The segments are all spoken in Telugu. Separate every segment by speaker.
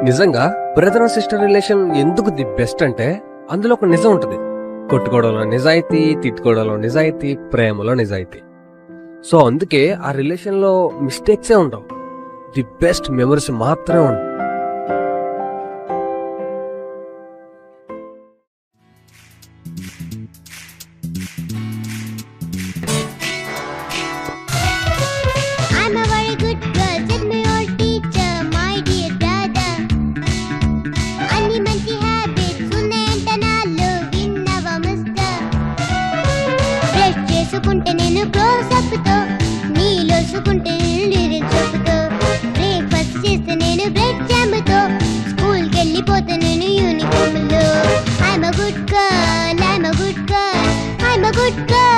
Speaker 1: నిజంగా బ్రదర్ అండ్ సిస్టర్ రిలేషన్ ఎందుకు ది బెస్ట్ అంటే అందులో ఒక నిజం ఉంటుంది. కొట్టుకోవడంలో నిజాయితీ, తిట్టుకోవడంలో నిజాయితీ, ప్రేమలో నిజాయితీ. సో అందుకే ఆ రిలేషన్ లో మిస్టేక్సే ఉండవు, ది బెస్ట్ మెమరీస్ మాత్రమే ఉంటాయి.
Speaker 2: I'm a very good girl, said my old teacher, my dear brother. అన్ని మంచి హ్యాబిట్స్ ఉన్నాయంట నాలో, విన్నవా మిస్టర్? బ్రష్ చేసుకుంటే నేను క్లోజ్ అప్ తో, నీలోసుకుంటే నేను లిరిక్స్ చెప్పుతో, బ్రేక్ఫాస్ట్ చేస్తే నేను బ్రెడ్ జామ్ తో, స్కూల్కి వెళ్ళిపోతే నేను యూనిఫామ్ లో. I'm a good girl, I'm a good girl, I'm a good girl.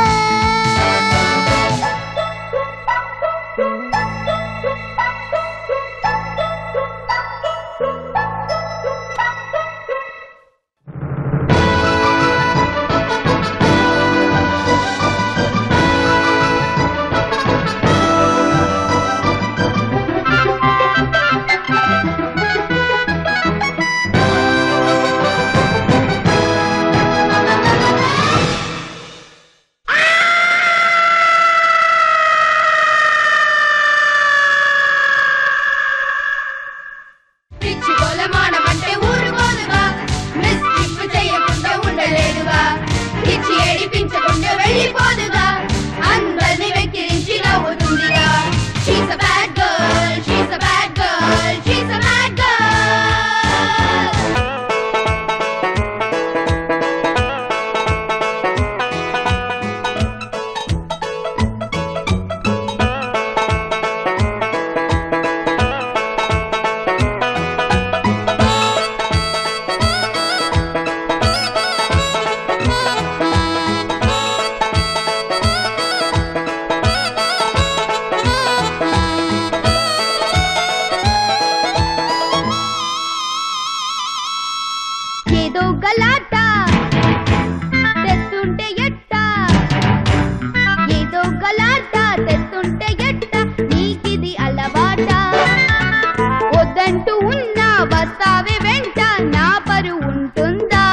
Speaker 2: ఏదో గలాట తెస్తుంటే ఎట్ట, ఏదో గలాట తెస్తుంటే ఎట్ట, నీకిది అలవాట. వద్దంటూ ఉన్నా వస్తావే వెంట, నా పరు ఉంటుందా?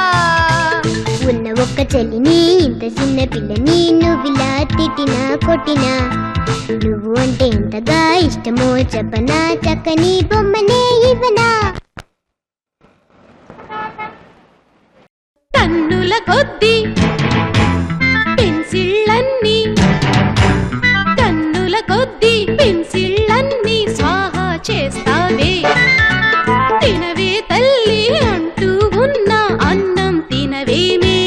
Speaker 2: ఉన్న ఒక్క చెల్లిని, ఇంత చిన్న పిల్లని నువ్విలా తిట్టినా కొట్టినా, నువ్వు అంటే ఎంతగా ఇష్టమో చెప్పనా, చక్కని బొమ్మనే ఇవ్వనా?
Speaker 3: కన్నుల కొద్ది పెన్సిళ్ళన్నీ, కన్నుల కొద్ది పెన్సిళ్ళన్నీ స్వాహా చేస్తావే. తినవే తల్లి అంటూ ఉన్న అన్నం తినవేమే.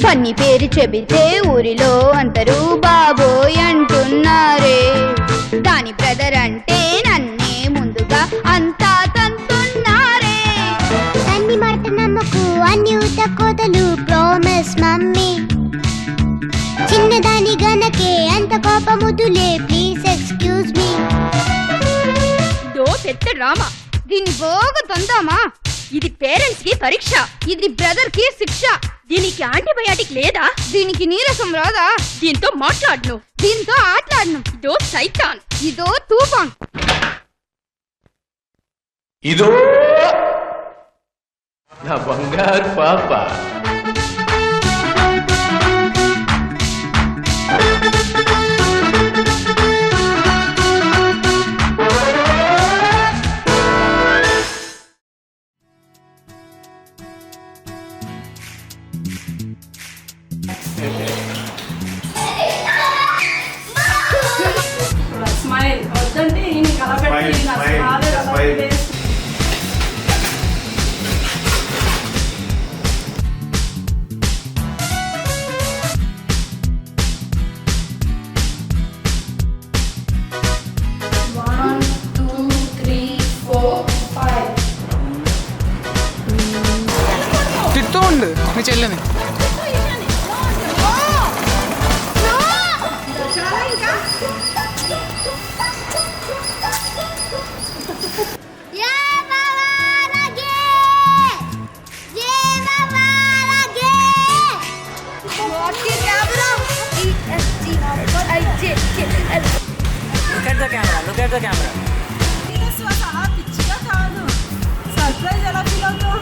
Speaker 2: పన్ని పేరు చెబితే ఊరిలో అందరూ బాబోయ్ అంటున్నారే, దాని బ్రదర్ అంటే నన్నే ముందుగా అంతా తంతున్నారే. తన్ని మాట నమ్మకు, అన్ని ఉత కోతలు, ప్రామిస్ మమ్మీ. చిన్నదాని గనకే అంత కోపముదులే, ప్లీజ్ ఎక్స్క్యూజ్ మీ.
Speaker 3: దో పెద్ద డ్రామా,
Speaker 2: దీన్ని బాగా తందామా?
Speaker 3: ఇది పేరెంట్స్ కి పరీక్ష,
Speaker 2: ఇది బ్రదర్ కి శిక్ష.
Speaker 3: దీనికి యాంటీబయాటిక్ లేదా?
Speaker 2: దీనికి నీరసం రాదా?
Speaker 3: దీంతో మాట్లాడను,
Speaker 2: దీంతో ఆటలాడను.
Speaker 3: ఇదో సైతాన్,
Speaker 2: ఇదో తూఫాన్.
Speaker 4: ఇదో నా బంగారు పాప.
Speaker 5: స్మైల్ వద్దంటే ఈయన కలబెట్టి
Speaker 6: తిట్టూ ఉండు మీ చెల్లెని.
Speaker 7: Look at the camera.
Speaker 5: పిచ్చిగా కాదు. సర్ప్రైజ్ ఎలా ఫీల్ అవుతావు?